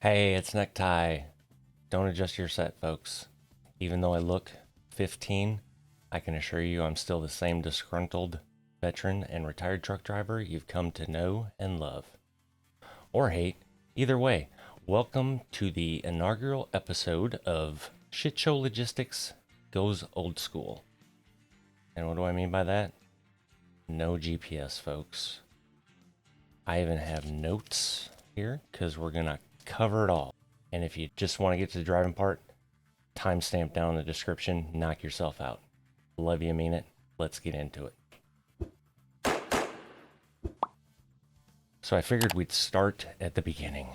Hey, it's Necktie. Don't adjust your set, folks. Even though I look 15, I can assure you I'm still the same disgruntled veteran and retired truck driver you've come to know and love. Or hate. Either way, welcome to the inaugural episode of Shit Show Logistics Goes Old School. And what do I mean by that? No GPS, folks. I even have notes here because we're going to cover it all. And if you just want to get to the driving part, timestamp down in the description, knock yourself out. Love you, mean it. Let's get into it. So I figured we'd start at the beginning.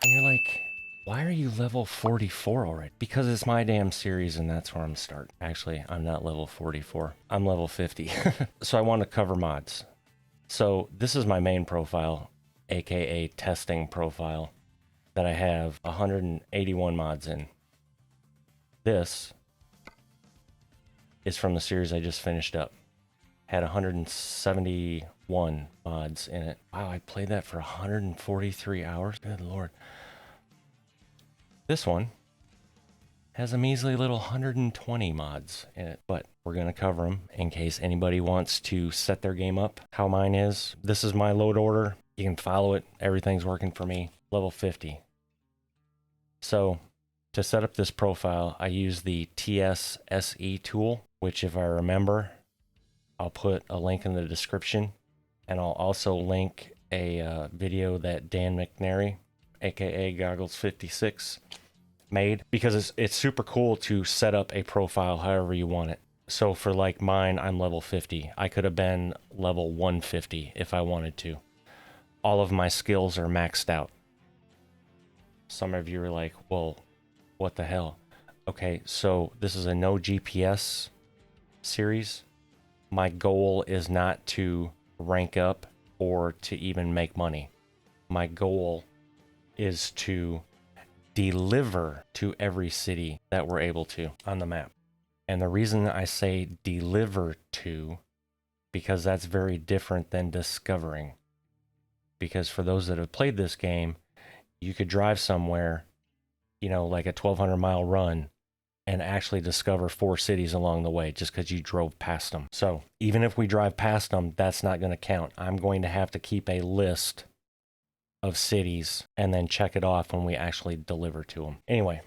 And you're like, why are you level 44 already? Because it's my damn series and that's where I'm starting. Actually, I'm not level 44. I'm level 50. So I want to cover mods. So this is my main profile, aka testing profile, that I have 181 mods in. This is from the series I just finished up. Had 171 mods in it. Wow, I played that for 143 hours. Good lord. This one has a measly little 120 mods in it, but we're going to cover them in case anybody wants to set their game up how mine is. This is my load order. You can follow it. Everything's working for me. Level 50. So to set up this profile, I use the TSSE tool, which if I remember, I'll put a link in the description, and I'll also link a video that Dan McNary, aka Goggles56, made, because it's super cool to set up a profile however you want it. So for like mine, I'm level 50. I could have been level 150 if I wanted to. All of my skills are maxed out. Some of you are like, well, what the hell? Okay, so this is a no GPS series. My goal is not to rank up or to even make money. My goal is to deliver to every city that we're able to on the map. And the reason I say deliver to, because that's very different than discovering. Because for those that have played this game, you could drive somewhere, you know, like a 1,200 mile run and actually discover 4 cities along the way just because you drove past them. So even if we drive past them, that's not going to count. I'm going to have to keep a list of cities and then check it off when we actually deliver to them. Anyway,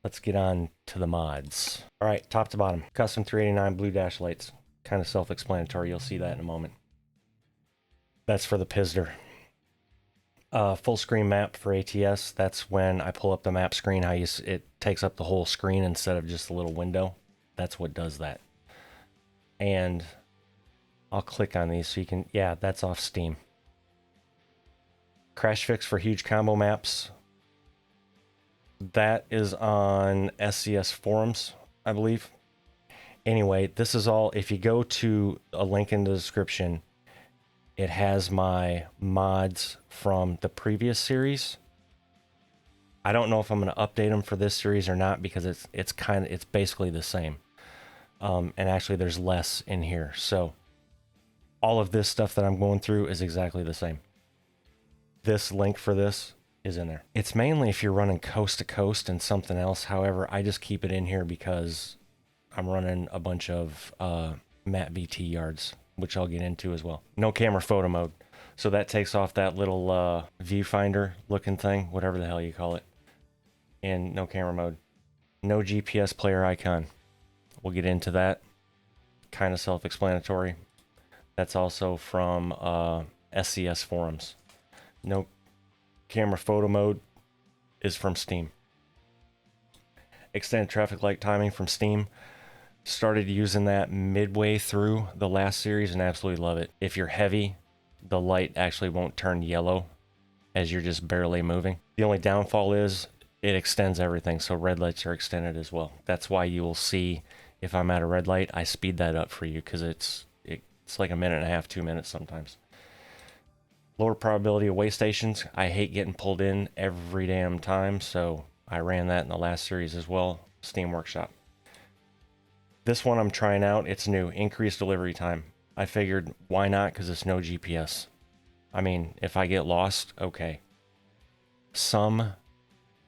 let's get on to the mods. All right, top to bottom. Custom 389 blue dash lights. Kind of self-explanatory. You'll see that in a moment. That's for the Pizzster. Full screen map for ATS. That's when I pull up the map screen, how it takes up the whole screen instead of just a little window. That's what does that. And I'll click on these so you can, yeah, that's off Steam. Crash fix for huge combo maps. That is on SCS forums, I believe. Anyway, this is all, if you go to a link in the description, it has my mods from the previous series. I don't know if I'm going to update them for this series or not, because it's basically the same. And actually there's less in here. So all of this stuff that I'm going through is exactly the same. This link for this is in there. It's mainly if you're running coast to coast and something else. However, I just keep it in here because I'm running a bunch of Mat VT yards, which I'll get into as well. No camera photo mode. So that takes off that little viewfinder looking thing, whatever the hell you call it. And no camera mode. No GPS player icon. We'll get into that. Kind of self-explanatory. That's also from SCS forums. No camera photo mode is from Steam. Extended traffic light timing from Steam. Started using that midway through the last series and absolutely love it. If you're heavy, the light actually won't turn yellow as you're just barely moving. The only downfall is it extends everything, so red lights are extended as well. That's why you will see if I'm at a red light, I speed that up for you because it's like a minute and a half, 2 minutes sometimes. Lower probability of way stations. I hate getting pulled in every damn time, so I ran that in the last series as well. Steam Workshop. This one I'm trying out, it's new, increased delivery time. I figured, why not? Because it's no GPS. I mean, if I get lost, okay. Some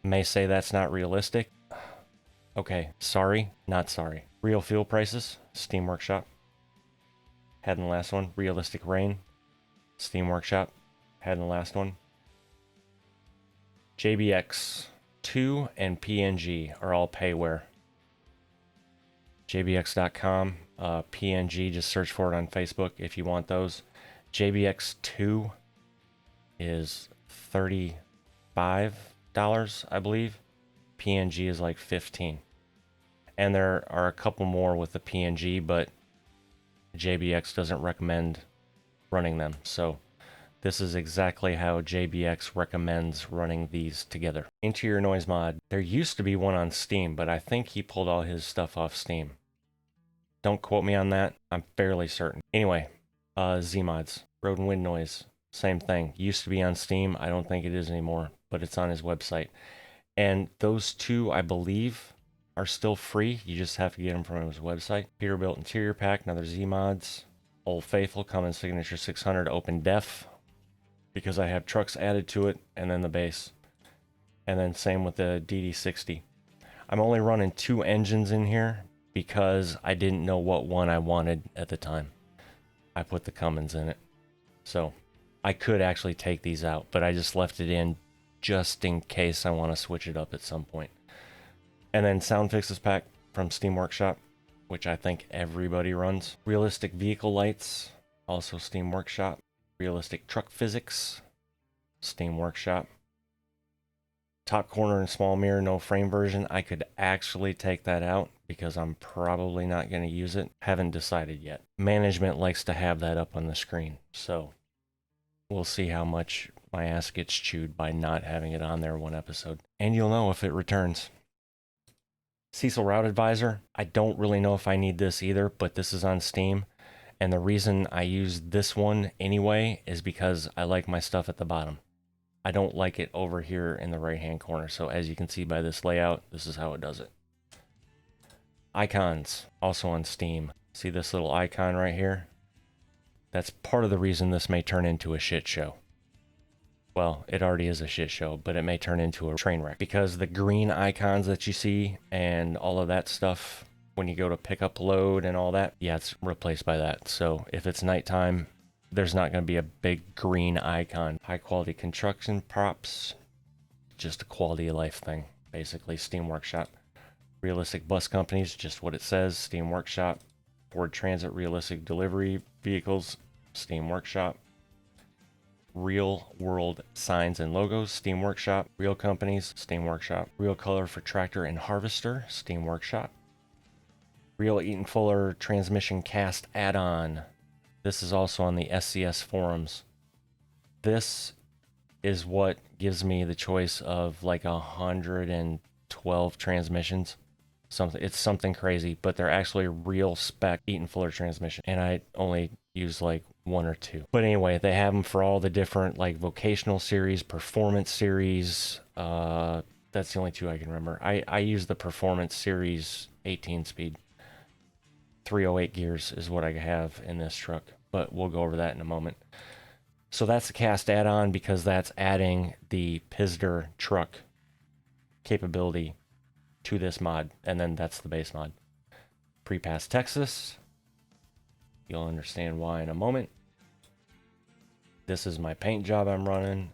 may say that's not realistic. Okay, sorry, not sorry. Real fuel prices, Steam Workshop. Had in the last one. Realistic rain, Steam Workshop. Had in the last one. JBX2 and PNG are all payware. JBX.com, PNG, just search for it on Facebook if you want those. JBX2 is $35, I believe. PNG is like $15. And there are a couple more with the PNG, but JBX doesn't recommend running them. So this is exactly how JBX recommends running these together. Interior noise mod. There used to be one on Steam, but I think he pulled all his stuff off Steam. Don't quote me on that. I'm fairly certain. Anyway, Z-Mods. Road and wind noise. Same thing. Used to be on Steam. I don't think it is anymore, but it's on his website. And those two, I believe, are still free. You just have to get them from his website. Peterbilt interior pack. Another Z-Mods. Old Faithful Cummins Signature 600 Open Def, because I have trucks added to it, and then the base. And then same with the DD60. I'm only running 2 engines in here because I didn't know what one I wanted at the time. I put the Cummins in it. So I could actually take these out, but I just left it in just in case I want to switch it up at some point. And then Sound Fixes pack from Steam Workshop, which I think everybody runs. Realistic vehicle lights, also Steam Workshop. Realistic truck physics, Steam Workshop. Top corner and small mirror, no frame version. I could actually take that out because I'm probably not going to use it. Haven't decided yet. Management likes to have that up on the screen, so we'll see how much my ass gets chewed by not having it on there one episode. And you'll know if it returns. Cecil Route Advisor. I don't really know if I need this either, but this is on Steam. And the reason I use this one anyway is because I like my stuff at the bottom. I don't like it over here in the right hand corner. So as you can see by this layout, this is how it does it. Icons, also on Steam. See this little icon right here? That's part of the reason this may turn into a shit show. Well, it already is a shit show, but it may turn into a train wreck. Because the green icons that you see and all of that stuff, when you go to pick up load and all that, yeah, it's replaced by that. So if it's nighttime, there's not going to be a big green icon. High quality construction props, just a quality of life thing, basically. Steam Workshop. Realistic bus companies, just what it says, Steam Workshop. Ford Transit realistic delivery vehicles, Steam Workshop. Real world signs and logos, Steam Workshop. Real companies, Steam Workshop. Real color for tractor and harvester, Steam Workshop. Real Eaton Fuller transmission cast add-on. This is also on the SCS forums. This is what gives me the choice of like 112 transmissions. It's something crazy, but they're actually real spec Eaton Fuller transmission, and I only use like 1 or 2. But anyway, they have them for all the different like vocational series, performance series. That's the only 2 I can remember. I use the performance series 18 speed. 308 gears is what I have in this truck, but we'll go over that in a moment. So that's the cast add-on because that's adding the Pizzster truck capability to this mod, and then that's the base mod. Pre-Pass Texas. You'll understand why in a moment. This is my paint job I'm running.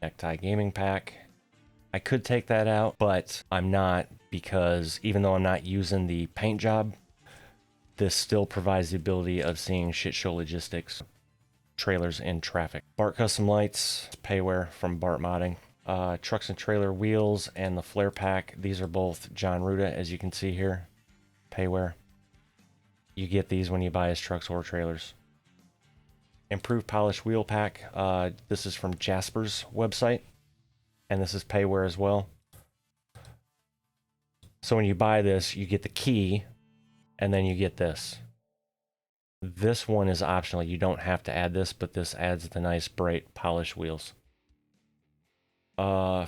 Necktie gaming pack. I could take that out, but I'm not, because even though I'm not using the paint job, this still provides the ability of seeing shit show logistics, trailers in traffic. Bart Custom Lights, payware from Bart Modding. Trucks and trailer wheels and the flare pack. These are both John Ruda, as you can see here. Payware. You get these when you buy his trucks or trailers. Improved polished wheel pack. This is from Jasper's website, and this is payware as well. So when you buy this, you get the key, and then you get this. This one is optional. You don't have to add this, but this adds the nice bright polished wheels.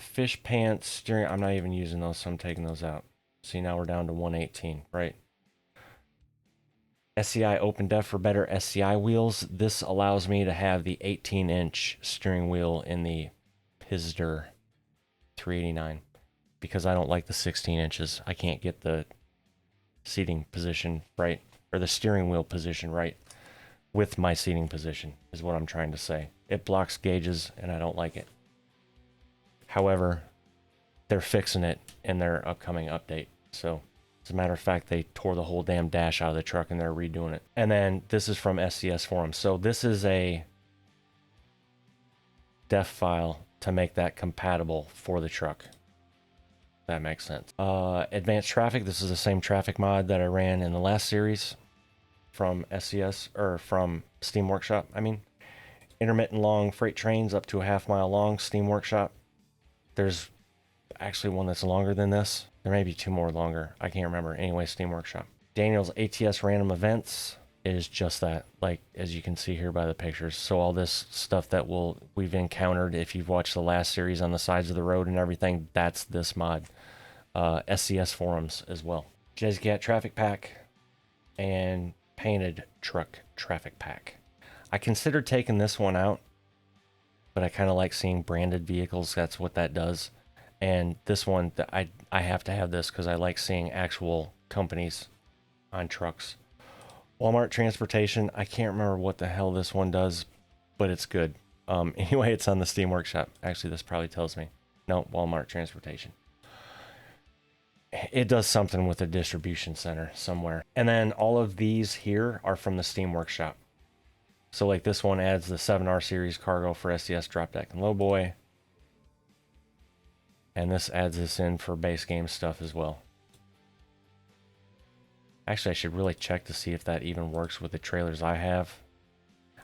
Fish pants steering. I'm not even using those, so I'm taking those out. See, now we're down to 118, right? SCI Open Def for better SCI wheels. This allows me to have the 18-inch steering wheel in the Pizzster 389 because I don't like the 16 inches. I can't get the seating position right, or the steering wheel position right with my seating position, is what I'm trying to say. It blocks gauges and I don't like it. However, they're fixing it in their upcoming update. So, as a matter of fact, they tore the whole damn dash out of the truck and they're redoing it. And then this is from SCS Forums. So this is a def file to make that compatible for the truck. That makes sense. Advanced traffic. This is the same traffic mod that I ran in the last series from SCS, or from Steam Workshop. I mean, intermittent long freight trains up to a half-mile long, Steam Workshop. There's actually one that's longer than this. There may be two more longer. I can't remember. Anyway, Steam Workshop. Daniel's ATS random events is just that, like, as you can see here by the pictures. So all this stuff that we've encountered, if you've watched the last series on the sides of the road and everything, that's this mod. SCS Forums as well. JBX2 traffic pack and painted truck traffic pack. I considered taking this one out, but I kind of like seeing branded vehicles. That's what that does. And this one, I have to have this because I like seeing actual companies on trucks. Walmart transportation. I can't remember what the hell this one does, but it's good. Anyway, it's on the Steam Workshop. Actually, this probably tells me. No, Walmart transportation. It does something with a distribution center somewhere. And then all of these here are from the Steam Workshop. So like this one adds the 7R series cargo for SCS drop deck and lowboy. And this adds this in for base game stuff as well. Actually, I should really check to see if that even works with the trailers I have.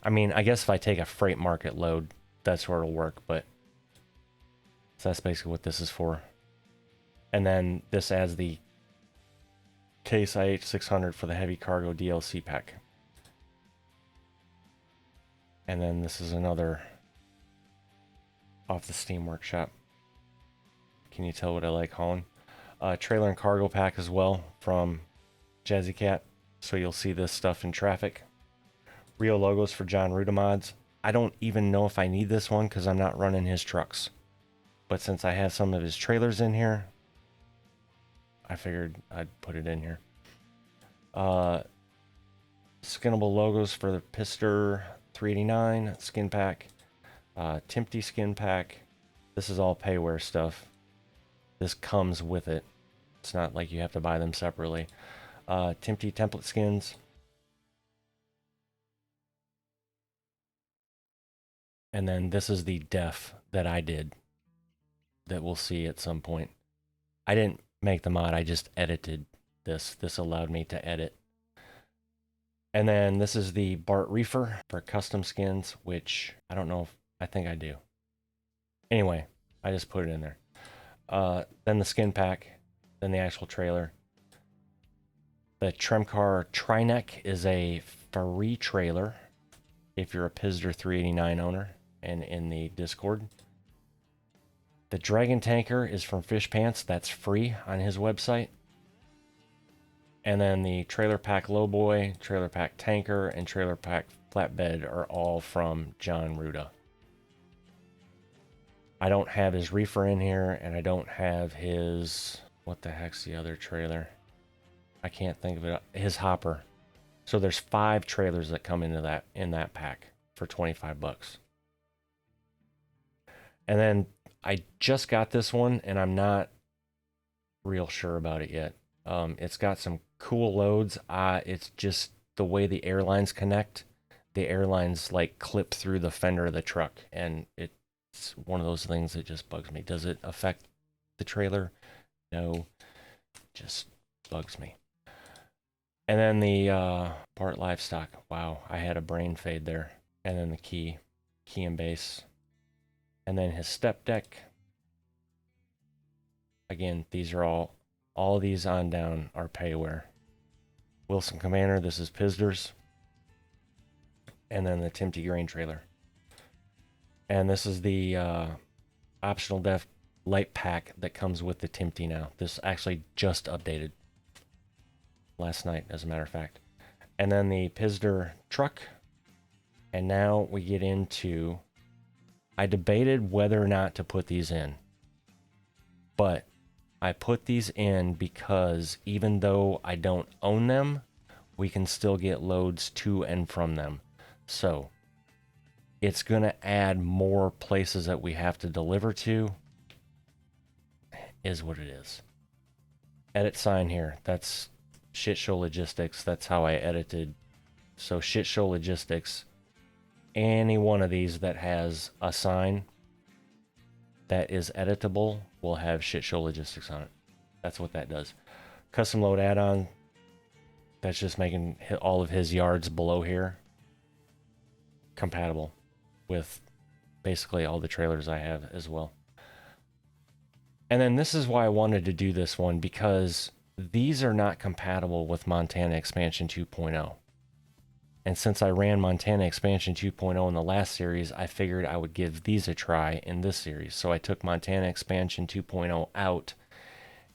I mean, I guess if I take a freight market load, that's where it'll work, but so that's basically what this is for. And then this adds the Case IH600 for the heavy cargo DLC pack. And then this is another off the Steam Workshop. Can you tell what I like hauling? Trailer and cargo pack as well from Jazzy Cat. So you'll see this stuff in traffic. Real logos for John Ruda mods. I don't even know if I need this one because I'm not running his trucks. But since I have some of his trailers in here, I figured I'd put it in here. Skinnable logos for the Pizzster 389 skin pack. Timpty skin pack. This is all payware stuff. This comes with it. It's not like you have to buy them separately. Timpty template skins. And then this is the def that I did that we'll see at some point. I didn't make the mod, I just edited this. This allowed me to edit. And then this is the Bart Reefer for custom skins, which I don't know if, I think I do. Anyway, I just put it in there. Then the skin pack, then the actual trailer. The Tremcar Trineck is a free trailer if you're a Pizzster 389 owner and in the Discord. The Dragon Tanker is from Fish Pants. That's free on his website. And then the Trailer Pack Lowboy, Trailer Pack Tanker, and Trailer Pack Flatbed are all from John Ruda. I don't have his reefer in here, and I don't have his... What the heck's the other trailer? I can't think of it. His hopper. So there's 5 trailers that come into that in that pack for 25 bucks. And then I just got this one, and I'm not real sure about it yet. It's got some cool loads. It's just the way the airlines connect. The airlines like clip through the fender of the truck, and it's one of those things that just bugs me. Does it affect the trailer? No, just bugs me. And then the part livestock. Wow, I had a brain fade there. And then the key and base. And then his step deck. Again, these are all these on down are payware. Wilson Commander, this is Pizzster's. And then the Timpty grain trailer. And this is the optional def light pack that comes with the Timpty now. This actually just updated last night, as a matter of fact. And then the Pizzster truck. And now we get into... I debated whether or not to put these in. But I put these in because even though I don't own them, we can still get loads to and from them. So it's going to add more places that we have to deliver to, is what it is. Edit sign here. That's Shit Show Logistics. That's how I edited. So Shit Show Logistics, any one of these that has a sign that is editable will have Shit Show Logistics on it. That's what that does. Custom load add-on, that's just making all of his yards below here compatible with basically all the trailers I have as well. And then this is why I wanted to do this one, because these are not compatible with Montana Expansion 2.0. And since I ran Montana Expansion 2.0 in the last series, I figured I would give these a try in this series. So I took Montana Expansion 2.0 out,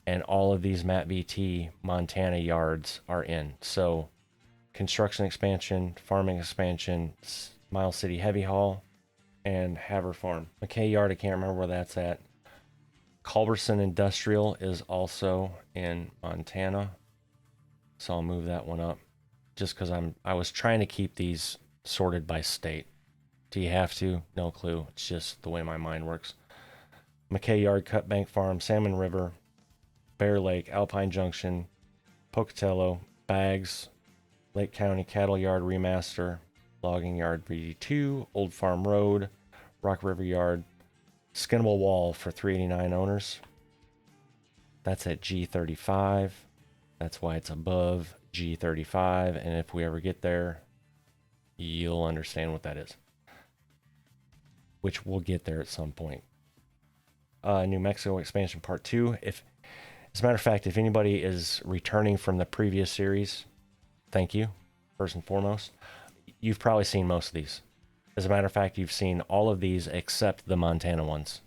and all of these MatVT Montana yards are in. So Construction Expansion, Farming Expansion, Miles City Heavy Haul, and Haver Farm. McKay Yard, I can't remember where that's at. Culberson Industrial is also in Montana, so I'll move that one up just because I was trying to keep these sorted by state. Do you have to? No clue. It's just the way my mind works. McKay Yard, Cut Bank Farm, Salmon River, Bear Lake, Alpine Junction, Pocatello, Bags, Lake County Cattle Yard Remaster, Logging Yard VD2, Old Farm Road, Rock River Yard, Skinnable Wall for 389 owners. That's at G35. That's why it's above G35. And if we ever get there, you'll understand what that is. Which we'll get there at some point. New Mexico Expansion Part 2. As a matter of fact, if anybody is returning from the previous series, thank you, first and foremost. You've probably seen most of these. As a matter of fact, you've seen all of these except the Montana ones.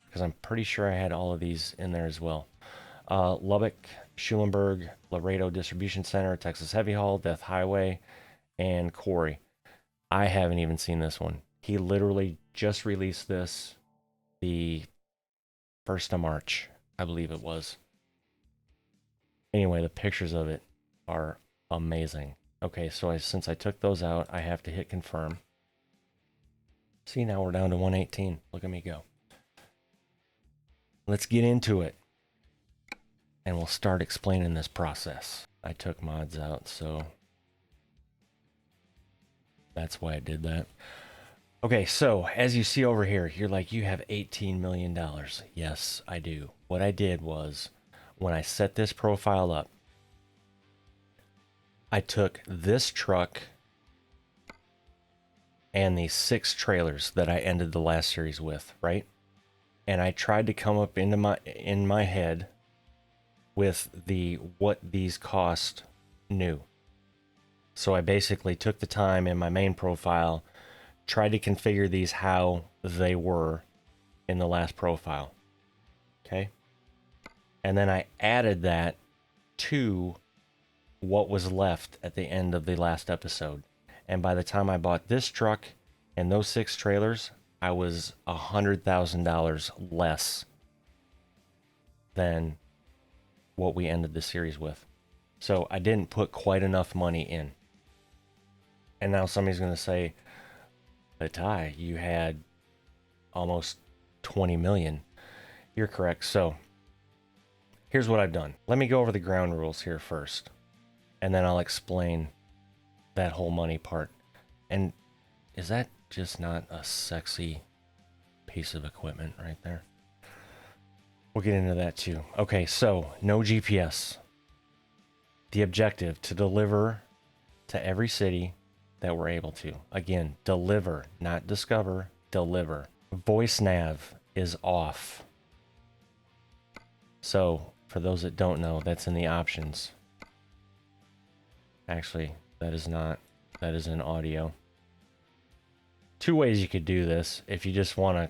Because I'm pretty sure I had all of these in there as well. Lubbock, Schulenburg, Laredo Distribution Center, Texas Heavy Haul, Death Highway, and Corey. I haven't even seen this one. He literally just released this the 1st of March, I believe it was. Anyway, the pictures of it are amazing. Okay, so since I took those out, I have to hit confirm. See, now we're down to 118. Look at me go. Let's get into it. And we'll start explaining this process. I took mods out, so that's why I did that. Okay, so as you see over here, you're like, you have $18 million. Yes, I do. What I did was, when I set this profile up, I took this truck and the 6 trailers that I ended the last series with, right? And I tried to come up in my head with what these cost new. So I basically took the time in my main profile, tried to configure these how they were in the last profile. Okay? And then I added that to what was left at the end of the last episode. And by the time I bought this truck and those 6 trailers, I was $100,000 less than what we ended the series with. So I didn't put quite enough money in. And now somebody's going to say, but Ty, you had almost 20 million. You're correct. So here's what I've done. Let me go over the ground rules here first, and then I'll explain that whole money part. And is that just not a sexy piece of equipment right there? We'll get into that too. Okay, so no GPS. The objective to deliver to every city that we're able to. Again, deliver, not discover, deliver. Voice nav is off. So for those that don't know, that's in the options. Actually, that is not. That is in audio. 2 ways you could do this. If you just want to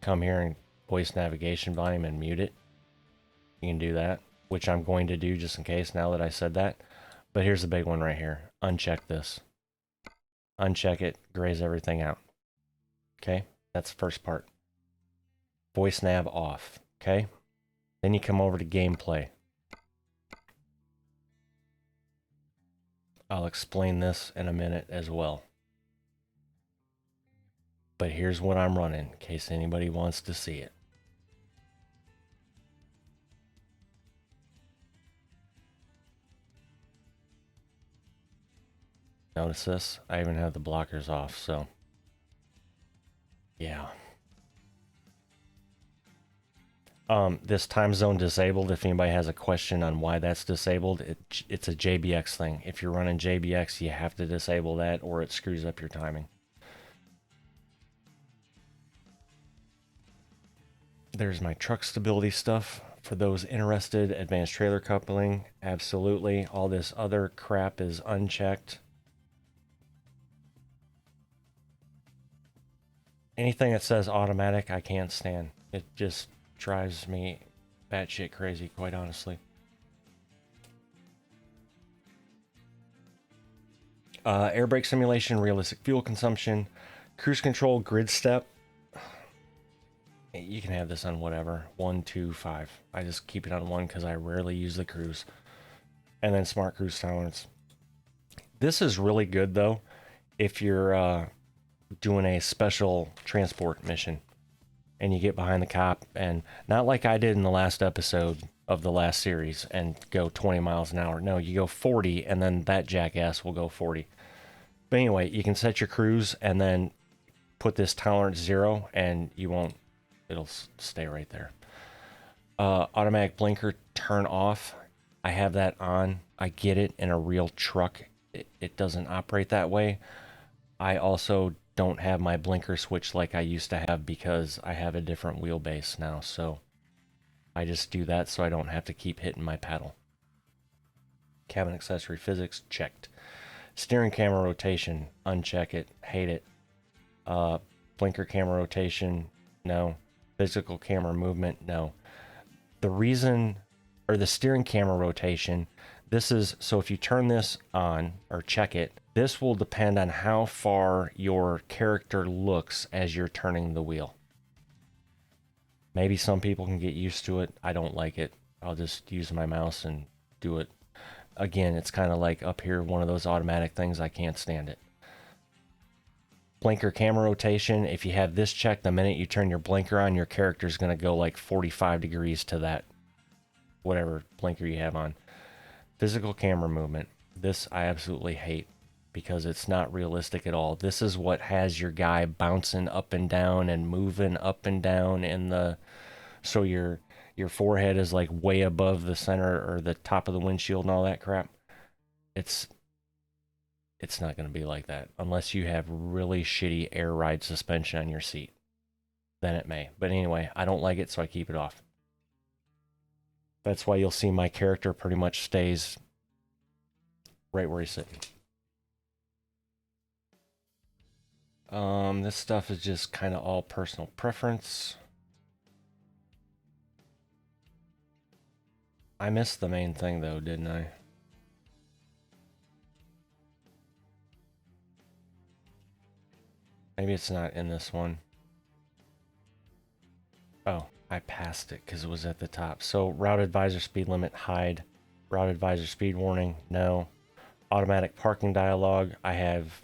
come here and voice navigation volume and mute it, you can do that, which I'm going to do just in case now that I said that. But here's the big one right here. Uncheck this. Uncheck it, grays everything out. Okay, that's the first part. voice nav off, okay? Then you come over to gameplay. I'll explain this in a minute as well. But here's what I'm running in case anybody wants to see it. Notice this? I even have the blockers off, so yeah. This time zone disabled, if anybody has a question on why that's disabled, it's a JBX thing. If you're running JBX, you have to disable that or it screws up your timing. There's my truck stability stuff. For those interested, advanced trailer coupling, absolutely. All this other crap is unchecked. Anything that says automatic, I can't stand. It just drives me batshit crazy, quite honestly. Air brake simulation, realistic fuel consumption, cruise control, grid step. You can have this on whatever. 1, 2, 5. I just keep it on 1 because I rarely use the cruise. And then smart cruise tolerance. This is really good though if you're doing a special transport mission and you get behind the cop, and not like I did in the last episode of the last series and go 20 miles an hour. No, you go 40 and then that jackass will go 40. But anyway, you can set your cruise and then put this tolerance 0 and you won't, it'll stay right there. Automatic blinker turn off. I have that on. I get it. In a real truck, it doesn't operate that way. I also don't have my blinker switch like I used to have because I have a different wheelbase now, so I just do that so I don't have to keep hitting my pedal. Cabin accessory physics, checked. Steering camera rotation, uncheck it, hate it. Blinker camera rotation, no. Physical camera movement, no. The reason, or the steering camera rotation, this is, so if you turn this on or check it, this will depend on how far your character looks as you're turning the wheel. Maybe some people can get used to it. I don't like it. I'll just use my mouse and do it. Again, it's kind of like up here, one of those automatic things. I can't stand it. Blinker camera rotation. If you have this checked, the minute you turn your blinker on, your character is going to go like 45 degrees to that, whatever blinker you have on. Physical camera movement. This I absolutely hate because it's not realistic at all. This is what has your guy bouncing up and down and moving up and down in the, so your forehead is like way above the center or the top of the windshield and all that crap. It's not going to be like that unless you have really shitty air ride suspension on your seat. Then it may. But anyway, I don't like it, so I keep it off. That's why you'll see my character pretty much stays right where he's sitting. This stuff is just kind of all personal preference. I missed the main thing though, didn't I? Maybe it's not in this one. Oh, I passed it because it was at the top. So route advisor speed limit, hide. Route advisor speed warning, no. Automatic parking dialog, I have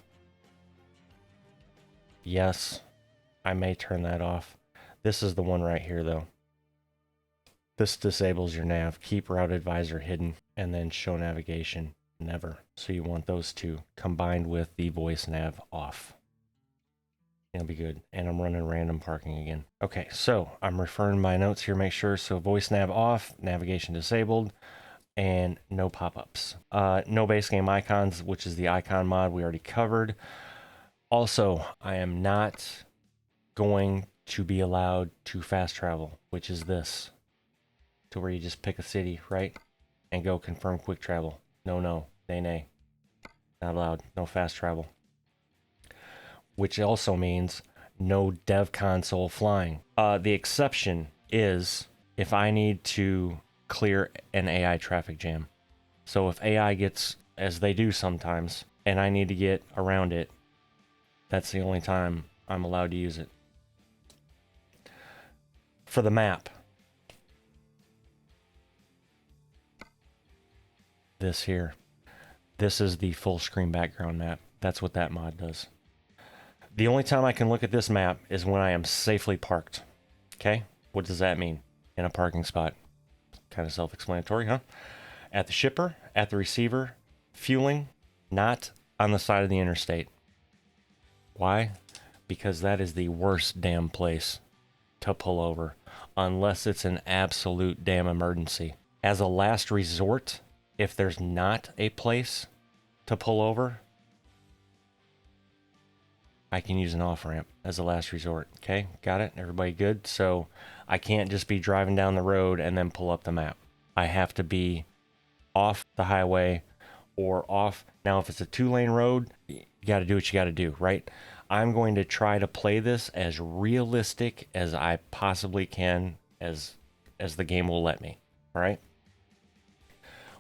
yes. I may turn that off. This is the one right here though. This disables your nav. Keep route advisor hidden and then show navigation, never. So you want those two combined with the voice nav off. It'll be good. And I'm running random parking again. Okay, so I'm referring my notes here, make sure. So voice nav off, navigation disabled, and no pop-ups. No base game icons, which is the icon mod we already covered. Also, I am not going to be allowed to fast travel, which is this. To where you just pick a city, right? And go confirm quick travel. No, nay. Not allowed. No fast travel. Which also means no dev console flying. The exception is if I need to clear an AI traffic jam. So if AI gets, as they do sometimes, and I need to get around it, that's the only time I'm allowed to use it. for the map. This here. This is the full screen background map. That's what that mod does. The only time I can look at this map is when I am safely parked. Okay? What does that mean? In a parking spot. Kind of self-explanatory, huh? At the shipper, at the receiver, fueling, not on the side of the interstate. Why? Because that is the worst damn place to pull over, unless it's an absolute damn emergency. As a last resort, if there's not a place to pull over, I can use an off-ramp as a last resort. Okay, got it? Everybody good? So I can't just be driving down the road and then pull up the map. I have to be off the highway or off. Now, if it's a 2-lane road, you got to do what you got to do, right? I'm going to try to play this as realistic as I possibly can as the game will let me, all right?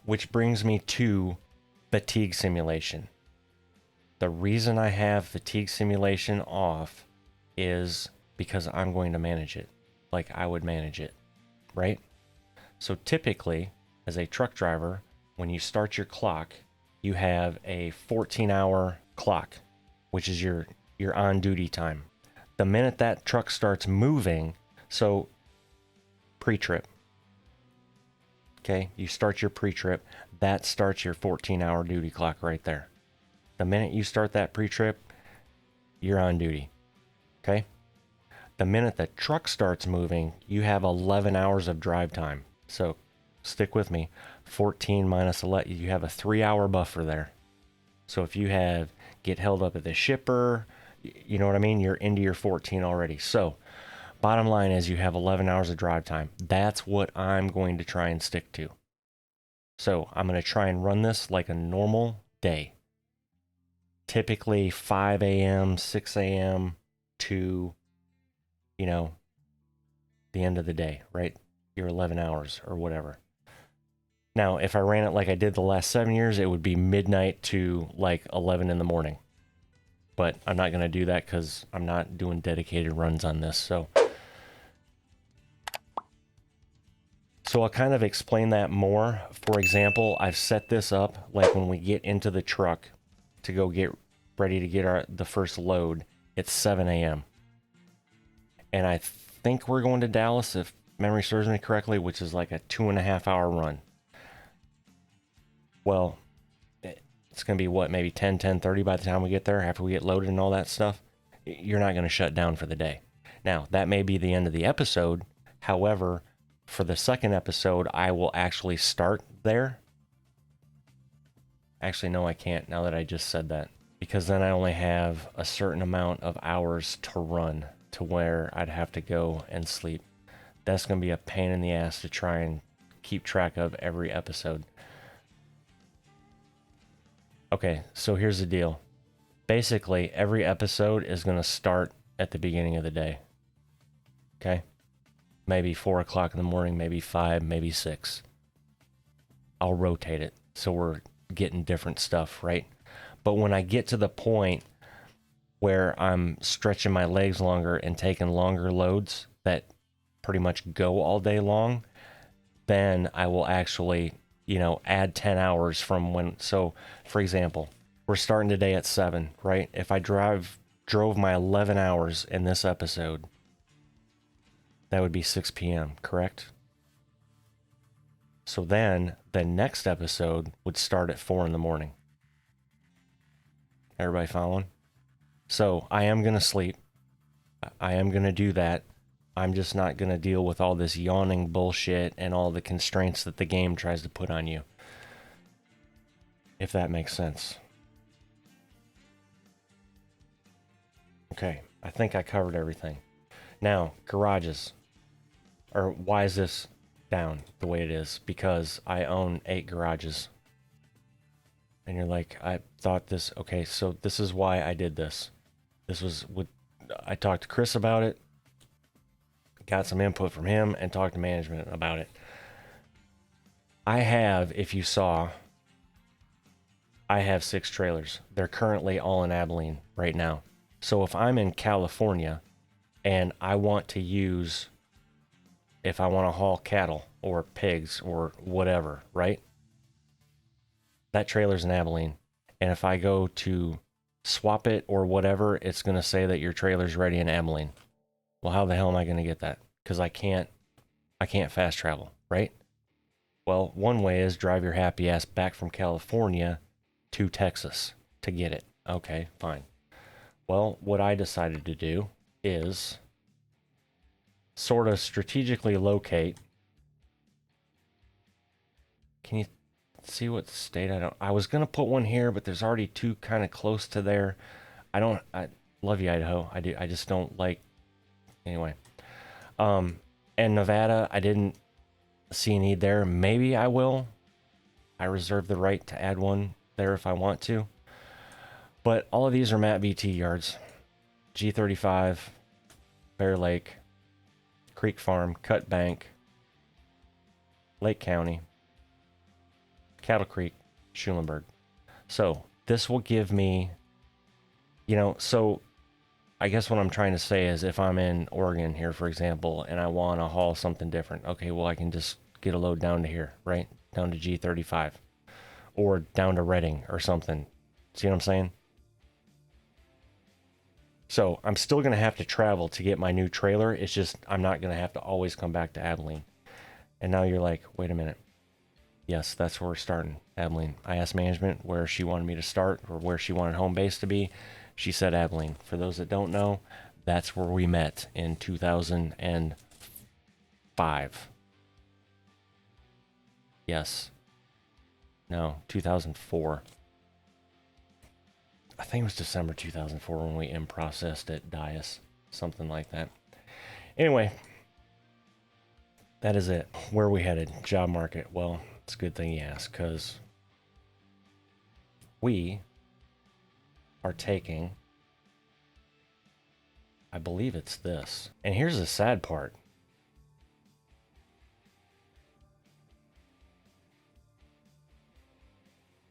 Which brings me to fatigue simulation. The reason I have fatigue simulation off is because I'm going to manage it like I would manage it, right? So typically, as a truck driver, when you start your clock, you have a 14-hour clock, which is your on-duty time. The minute that truck starts moving, so pre-trip, okay, you start your pre-trip, that starts your 14-hour duty clock right there. The minute you start that pre-trip, you're on duty, okay? The minute the truck starts moving, you have 11 hours of drive time. So stick with me, 14 minus 11, you have a 3-hour buffer there. So if you get held up at the shipper, you know what I mean? You're into your 14 already. So bottom line is you have 11 hours of drive time. That's what I'm going to try and stick to. So I'm going to try and run this like a normal day. Typically 5 a.m., 6 a.m. to, you know, the end of the day, right? Your 11 hours or whatever. Now, if I ran it like I did the last 7 years, it would be midnight to like 11 in the morning. But I'm not going to do that because I'm not doing dedicated runs on this. So I'll kind of explain that more. For example, I've set this up like when we get into the truck to go get ready to get the first load, it's 7 a.m. And I think we're going to Dallas, if memory serves me correctly, which is like a 2.5-hour run. Well, it's going to be what, maybe 10:30 by the time we get there, after we get loaded and all that stuff. You're not going to shut down for the day. Now, that may be the end of the episode. However, for the second episode, I will actually start there. Actually, no, I can't now that I just said that, because then I only have a certain amount of hours to run to where I'd have to go and sleep. That's going to be a pain in the ass to try and keep track of every episode. Okay, so here's the deal. Basically, every episode is going to start at the beginning of the day. Okay? Maybe 4 o'clock in the morning, maybe 5, maybe 6. I'll rotate it so we're getting different stuff, right? But when I get to the point where I'm stretching my legs longer and taking longer loads that pretty much go all day long, then I will actually, you know, add 10 hours from when. So for example, we're starting today at 7, right? If I drove my 11 hours in this episode, that would be 6 p.m., correct? So then the next episode would start at 4 in the morning. Everybody following? So I am going to sleep. I am going to do that. I'm just not going to deal with all this yawning bullshit and all the constraints that the game tries to put on you. If that makes sense. Okay, I think I covered everything. Now, garages. Or why is this down the way it is? Because I own 8 garages. And you're like, I thought this, okay, so this is why I did this. This was what I talked to Chris about it, got some input from him, and talked to management about it. I have, if you saw, I have 6 trailers. They're currently all in Abilene right now. So if I'm in California and I want to use if I want to haul cattle or pigs or whatever, right? That trailer's in Abilene. And if I go to swap it or whatever, it's going to say that your trailer's ready in Abilene. Well, how the hell am I going to get that? Because I can't fast travel, right? Well, one way is drive your happy ass back from California to Texas to get it. Okay, fine. Well, what I decided to do is sort of strategically locate. Can you see what state I was going to put one here, but there's already two kind of close to there. I love you, Idaho. I do. I just don't like, anyway. And Nevada, I didn't see a need there. Maybe I will. I reserve the right to add one there if I want to. But all of these are Matt VT yards. G35, Bear Lake, Creek Farm, Cut Bank, Lake County, Cattle Creek, Schulenburg. So this will give me, so I guess what I'm trying to say is if I'm in Oregon here, for example, and I want to haul something different, okay, well, I can just get a load down to here, right? Down to G35 or down to Redding or something. See what I'm saying? So I'm still going to have to travel to get my new trailer. It's just I'm not going to have to always come back to Abilene. And now you're like, wait a minute. Yes, that's where we're starting, Abilene. I asked management where she wanted me to start or where she wanted home base to be. She said Abilene. For those that don't know, that's where we met in 2005. Yes. No, 2004. I think it was December 2004 when we in-processed at Dias. Something like that. Anyway, that is it. Where are we headed? Job market. Well, it's a good thing you asked, because we are taking, I believe it's this. And here's the sad part.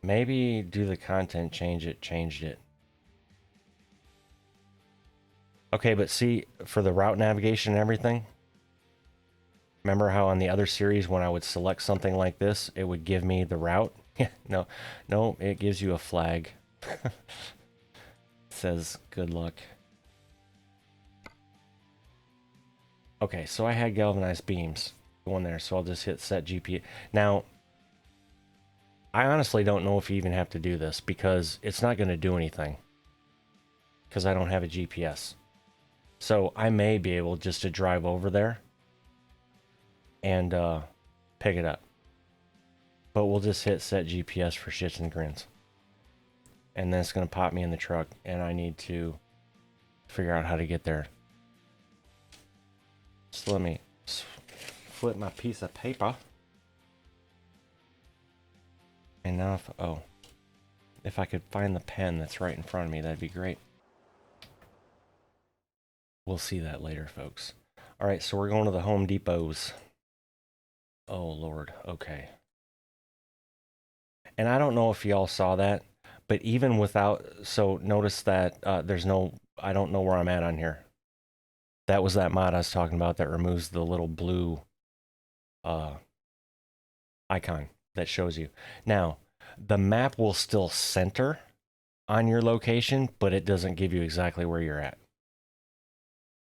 Maybe do the content change it, changed it. Okay, but see, for the route navigation and everything, remember how on the other series when I would select something like this, it would give me the route? No, it gives you a flag. It says, good luck. Okay, so I had galvanized beams going there, so I'll just hit set GPS. Now, I honestly don't know if you even have to do this because it's not going to do anything because I don't have a GPS. So I may be able just to drive over there and pick it up. But we'll just hit set GPS for shits and grins. And then it's going to pop me in the truck and I need to figure out how to get there. So let me flip my piece of paper. And now if I could find the pen that's right in front of me, that'd be great. We'll see that later, folks. All right, so we're going to the Home Depots. Oh, Lord. Okay. And I don't know if y'all saw that, but even without, so notice that there's no, I don't know where I'm at on here. That was that mod I was talking about that removes the little blue icon that shows you. Now, the map will still center on your location, but it doesn't give you exactly where you're at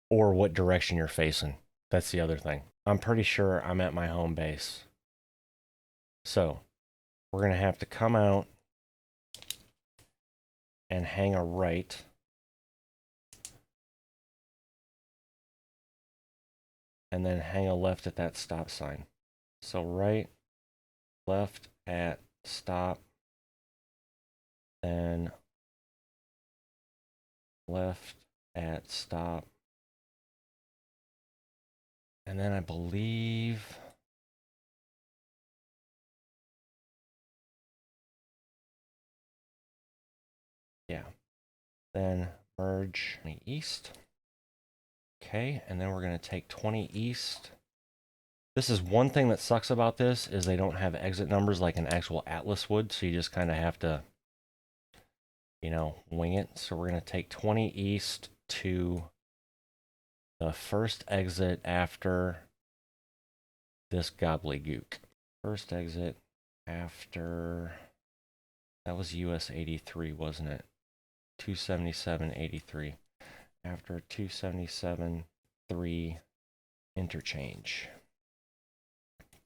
or what direction you're facing. That's the other thing. I'm pretty sure I'm at my home base. So we're going to have to come out and hang a right. And then hang a left at that stop sign. So right, left at stop, then left at stop. And then I believe yeah. Then merge east. Okay, and then we're going to take 20 east. This is one thing that sucks about this is they don't have exit numbers like an actual Atlas would, so you just kind of have to, wing it. So we're going to take 20 east to the first exit after this gobbledygook. First exit after, that was US 83, wasn't it? 277.83. After 277.3 interchange.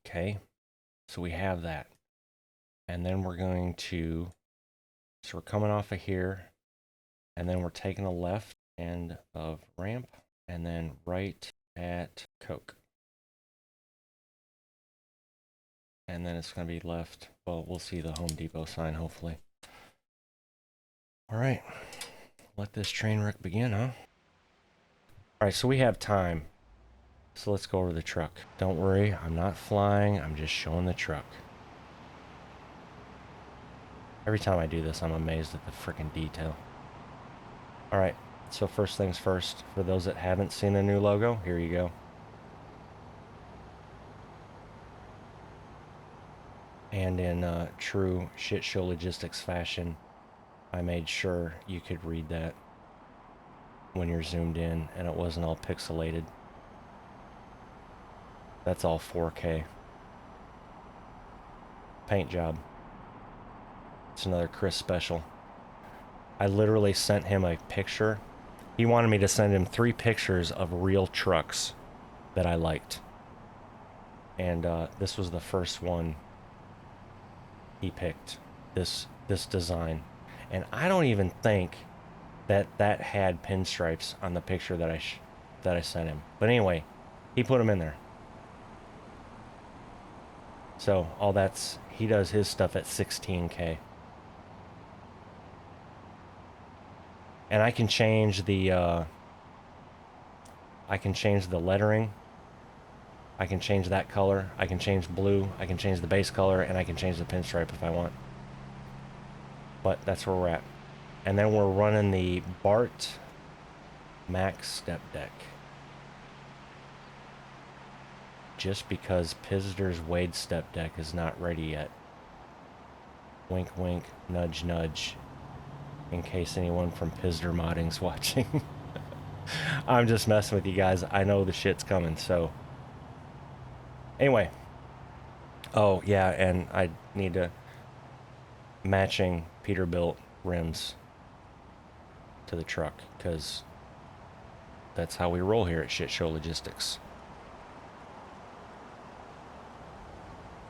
Okay, so we have that. And then we're going to, so we're coming off of here, and then we're taking a left end of ramp, and then right at Coke. And then it's going to be left. Well, we'll see the Home Depot sign, hopefully. All right, let this train wreck begin, huh? All right, so we have time. So let's go over the truck. Don't worry, I'm not flying. I'm just showing the truck. Every time I do this, I'm amazed at the freaking detail. All right, so first things first. For those that haven't seen the new logo, here you go. And in true shit show logistics fashion, I made sure you could read that when you're zoomed in and it wasn't all pixelated. That's all 4K. Paint job. It's another Chris special. I literally sent him a picture. He wanted me to send him 3 pictures of real trucks that I liked. And this was the first one he picked. This design. And I don't even think that had pinstripes on the picture that I sent him. But anyway, he put them in there. So all that's, he does his stuff at 16K. And I can change the lettering. I can change that color. I can change blue. I can change the base color, and I can change the pinstripe if I want. But that's where we're at. And then we're running the Bart Max step deck. Just because Pizzster's Wade step deck is not ready yet. Wink, wink, nudge, nudge. In case anyone from Pizzster Modding's watching. I'm just messing with you guys. I know the shit's coming, so. Anyway. Oh, yeah, and I need to matching Peterbilt rims to the truck, because that's how we roll here at Shit Show Logistics.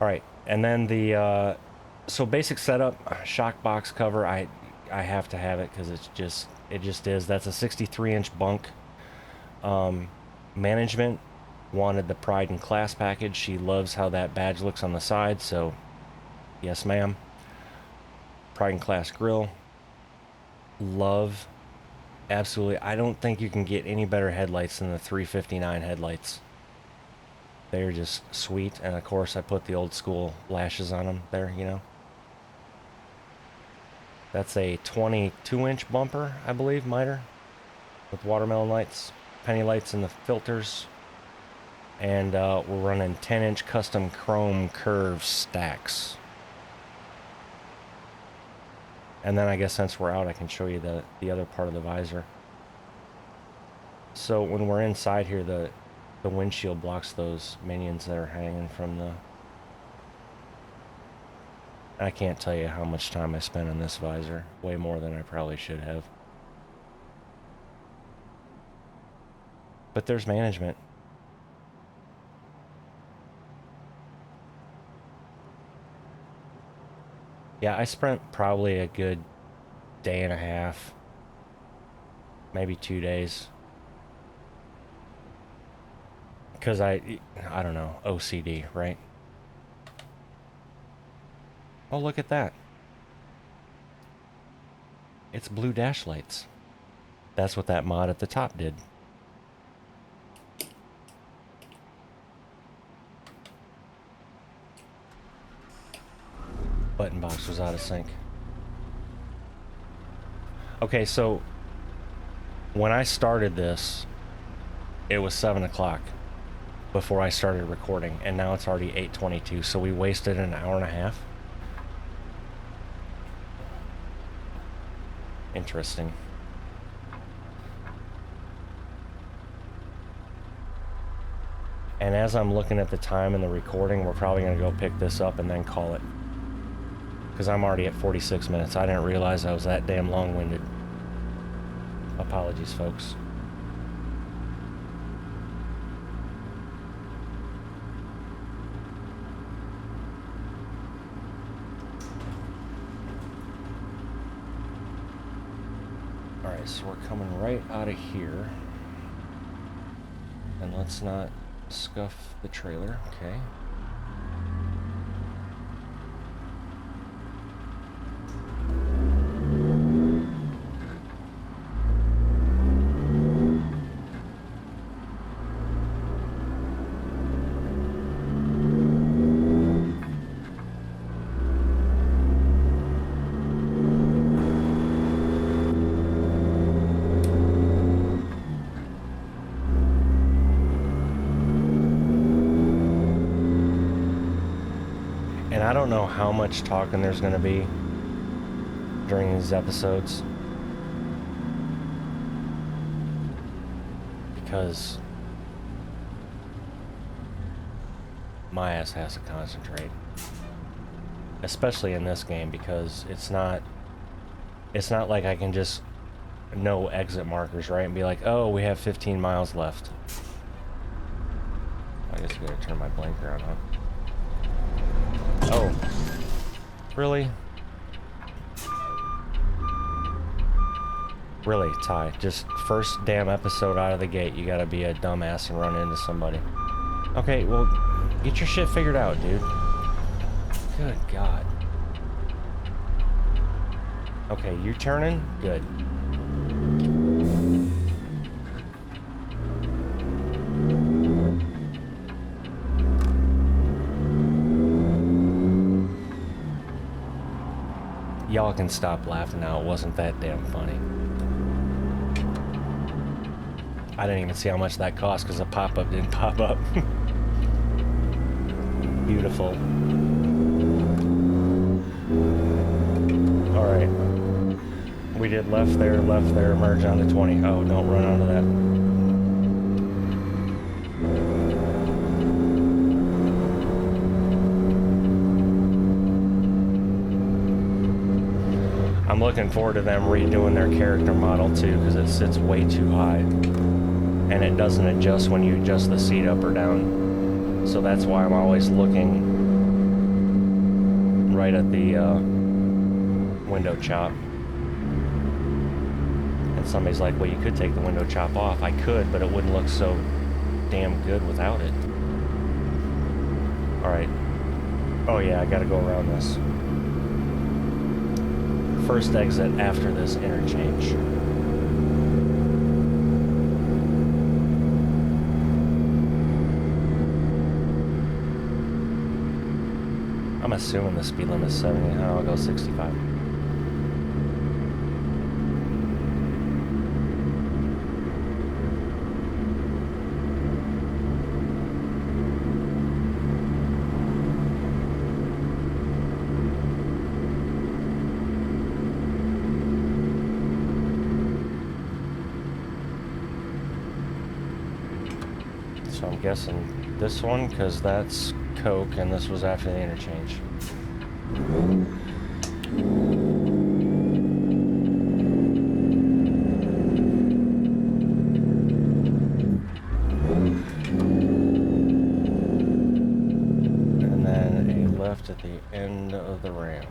All right, and then the so basic setup, shock box cover. I have to have it because it just is. That's a 63-inch bunk. Management wanted the Pride and Class package. She loves how that badge looks on the side, so yes, ma'am. Pride and Class grill. Love, absolutely. I don't think you can get any better headlights than the 359 headlights. They're just sweet, and of course I put the old school lashes on them there, you know. That's a 22-inch bumper, I believe, miter, with watermelon lights, penny lights in the filters, and we're running 10-inch custom chrome curve stacks. And then I guess since we're out, I can show you the other part of the visor. So when we're inside here, the windshield blocks those minions that are hanging from the... I can't tell you how much time I spent on this visor. Way more than I probably should have. But there's management. Yeah, I spent probably a good day and a half, maybe 2 days. Because I don't know, OCD, right? Oh, look at that. It's blue dash lights. That's what that mod at the top did. Button box was out of sync. Okay, so when I started this, it was 7 o'clock before I started recording, and now it's already 8:22, so we wasted an hour and a half. Interesting. And as I'm looking at the time in the recording, we're probably going to go pick this up and then call it. Because I'm already at 46 minutes. I didn't realize I was that damn long-winded. Apologies, folks. Alright, so we're coming right out of here. And let's not scuff the trailer, okay? I don't know how much talking there's going to be during these episodes, because my ass has to concentrate, especially in this game, because it's not like I can just know exit markers, right, and be like, oh, we have 15 miles left. I guess I gotta turn my blinker on, huh? Oh, really? Really, Ty? Just first damn episode out of the gate, you gotta be a dumbass and run into somebody. Okay, well, get your shit figured out, dude. Good God. Okay, you turning? Good. Y'all can stop laughing now. It wasn't that damn funny. I didn't even see how much that cost because the pop-up didn't pop up. Beautiful. Alright. We did left there, merge onto 20. Oh, don't run onto that. I'm looking forward to them redoing their character model too, because it sits way too high. And it doesn't adjust when you adjust the seat up or down. So that's why I'm always looking right at the window chop. And somebody's like, well, you could take the window chop off. I could, but it wouldn't look so damn good without it. Alright. Oh yeah, I gotta go around this. First exit after this interchange. I'm assuming the speed limit is 70. I'll go 65. So I'm guessing this one, because that's Coke, and this was after the interchange. And then a left at the end of the ramp.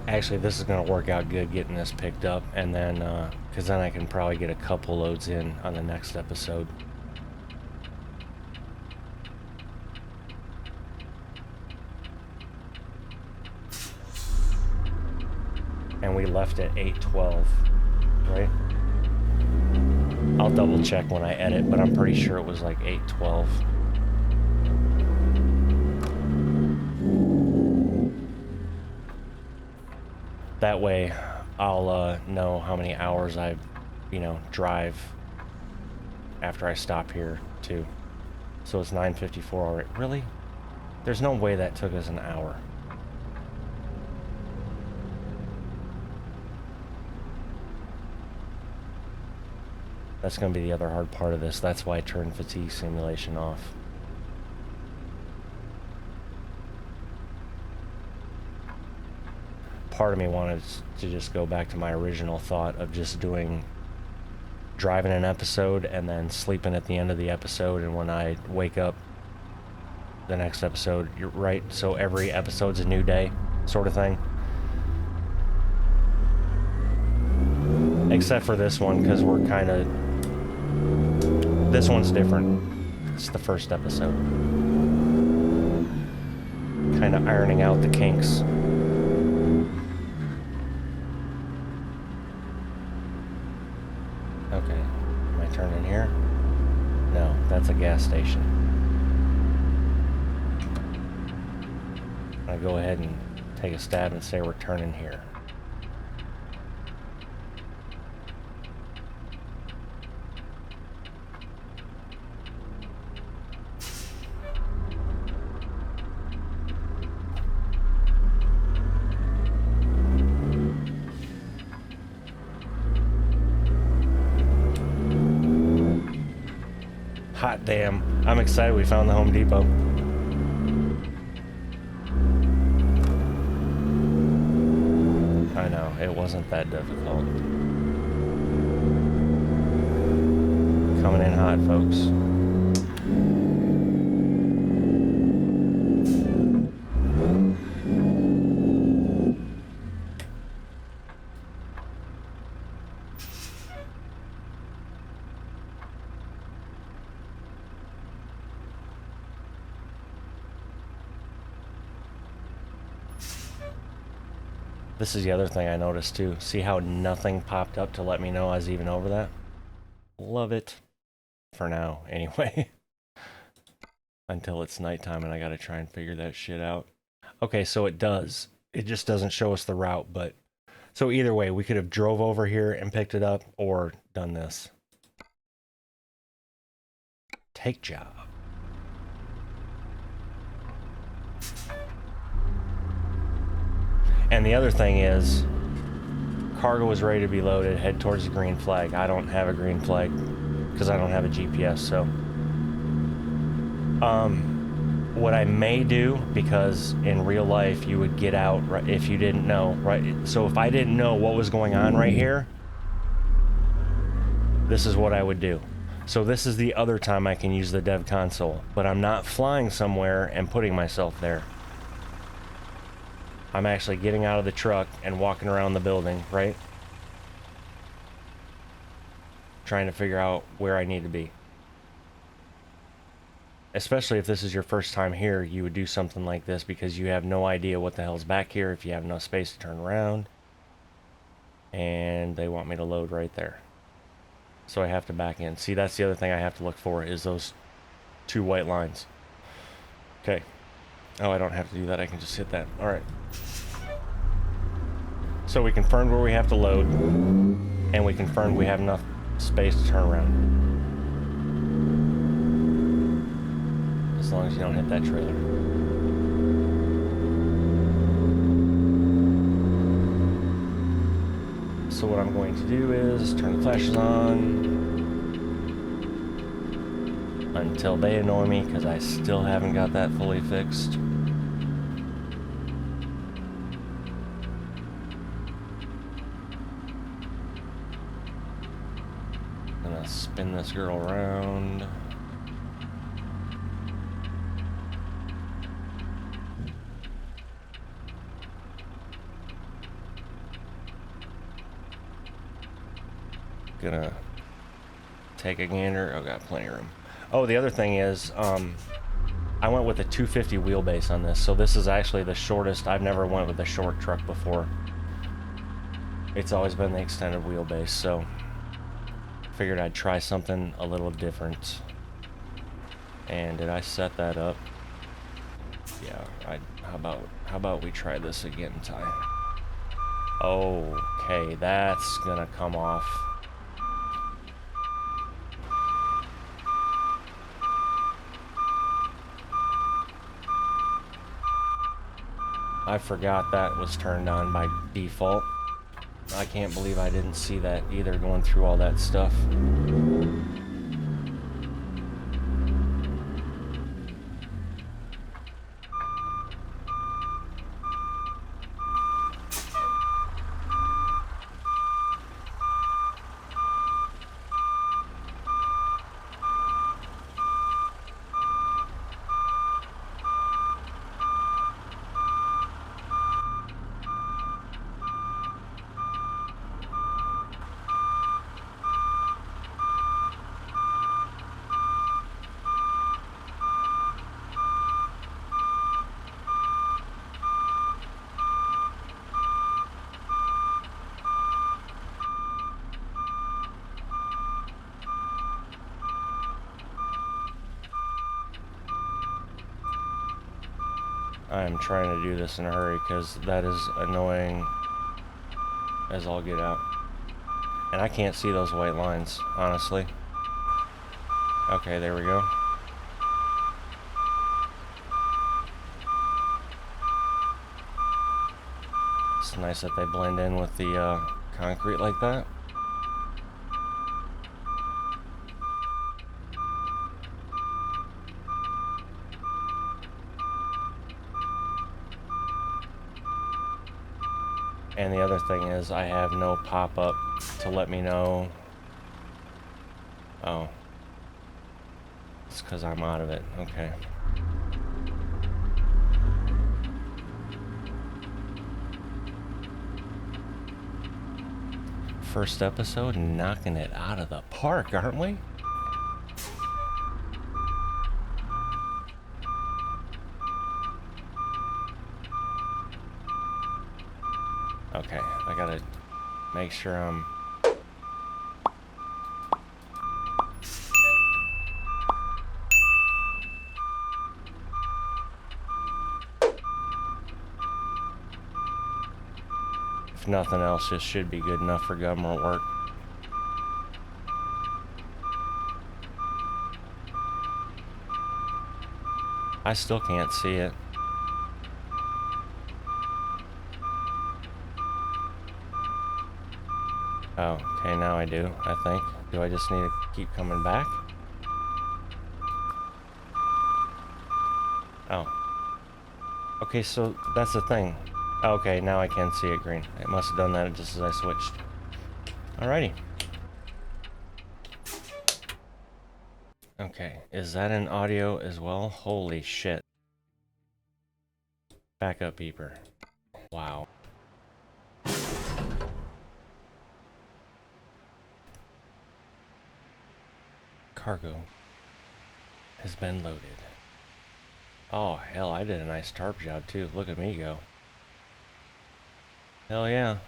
Actually, this is going to work out good getting this picked up, and then, because then I can probably get a couple loads in on the next episode. And we left at 8:12, right? I'll double check when I edit, but I'm pretty sure it was like 8:12. That way, I'll know how many hours I, drive after I stop here too. So it's 9:54 already. Really? There's no way that took us an hour. That's going to be the other hard part of this. That's why I turned fatigue simulation off. Part of me wanted to just go back to my original thought of just driving an episode and then sleeping at the end of the episode, and when I wake up the next episode, you're right, so every episode's a new day sort of thing. Except for this one, because we're kind of, this one's different. It's the first episode. Kind of ironing out the kinks. Okay, am I turning here? No, that's a gas station. I'm gonna go ahead and take a stab and say we're turning here. Hot damn. I'm excited we found the Home Depot. I know, it wasn't that difficult. Coming in hot, folks. This is the other thing I noticed too. See how nothing popped up to let me know I was even over that? Love it. For now, anyway. Until it's nighttime and I gotta try and figure that shit out. Okay, so it does. It just doesn't show us the route, but... So either way, we could have drove over here and picked it up, or done this. Take job. And the other thing is, cargo is ready to be loaded, head towards the green flag. I don't have a green flag because I don't have a GPS, so. What I may do, because in real life you would get out right, if you didn't know, right? So if I didn't know what was going on right here, this is what I would do. So this is the other time I can use the dev console, but I'm not flying somewhere and putting myself there. I'm actually getting out of the truck and walking around the building, right? Trying to figure out where I need to be. Especially if this is your first time here, you would do something like this because you have no idea what the hell's back here, if you have no space to turn around. And they want me to load right there. So I have to back in. See, that's the other thing I have to look for, is those two white lines. Okay. Oh, I don't have to do that. I can just hit that. All right. So we confirmed where we have to load, and we confirmed we have enough space to turn around. As long as you don't hit that trailer. So what I'm going to do is turn the flashes on until they annoy me, because I still haven't got that fully fixed. Gonna spin this girl around. Gonna take a gander. Oh, got plenty of room. Oh, the other thing is, I went with a 250 wheelbase on this, so this is actually the shortest. I've never went with a short truck before. It's always been the extended wheelbase, so figured I'd try something a little different. And did I set that up? Yeah. How about we try this again, Ty? Okay, that's gonna come off. I forgot that was turned on by default. I can't believe I didn't see that either, going through all that stuff. I'm trying to do this in a hurry because that is annoying as all get out. And I can't see those white lines, honestly. Okay, there we go. It's nice that they blend in with the concrete like that. And the other thing is I have no pop-up to let me know. Oh. It's because I'm out of it. Okay. First episode, knocking it out of the park, aren't we? Okay, I gotta make sure I'm... If nothing else, this should be good enough for government work. I still can't see it. Oh, okay, now I do, I think. Do I just need to keep coming back? Oh. Okay, so that's the thing. Okay, now I can see it green. It must have done that just as I switched. Alrighty. Okay, is that in audio as well? Holy shit. Backup beeper. Wow. Cargo has been loaded. Oh, hell, I did a nice tarp job too. Look at me go. Hell yeah.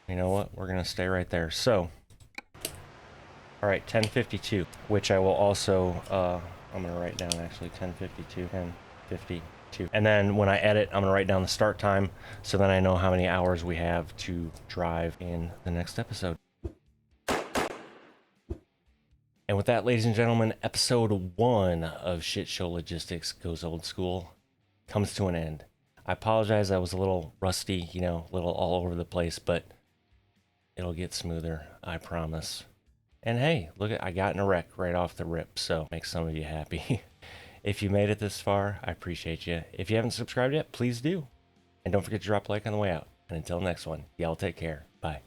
You know what? We're gonna stay right there. So, alright, 1052, which I will also, I'm gonna write down actually 1052, 1052. And then when I edit, I'm gonna write down the start time so then I know how many hours we have to drive in the next episode. And with that, ladies and gentlemen, episode 1 of Shit Show Logistics Goes Old School comes to an end. I apologize, I was a little rusty, you know, a little all over the place, but it'll get smoother, I promise. And hey, look, I got in a wreck right off the rip, so make some of you happy. If you made it this far, I appreciate you. If you haven't subscribed yet, please do. And don't forget to drop a like on the way out. And until next one, y'all take care.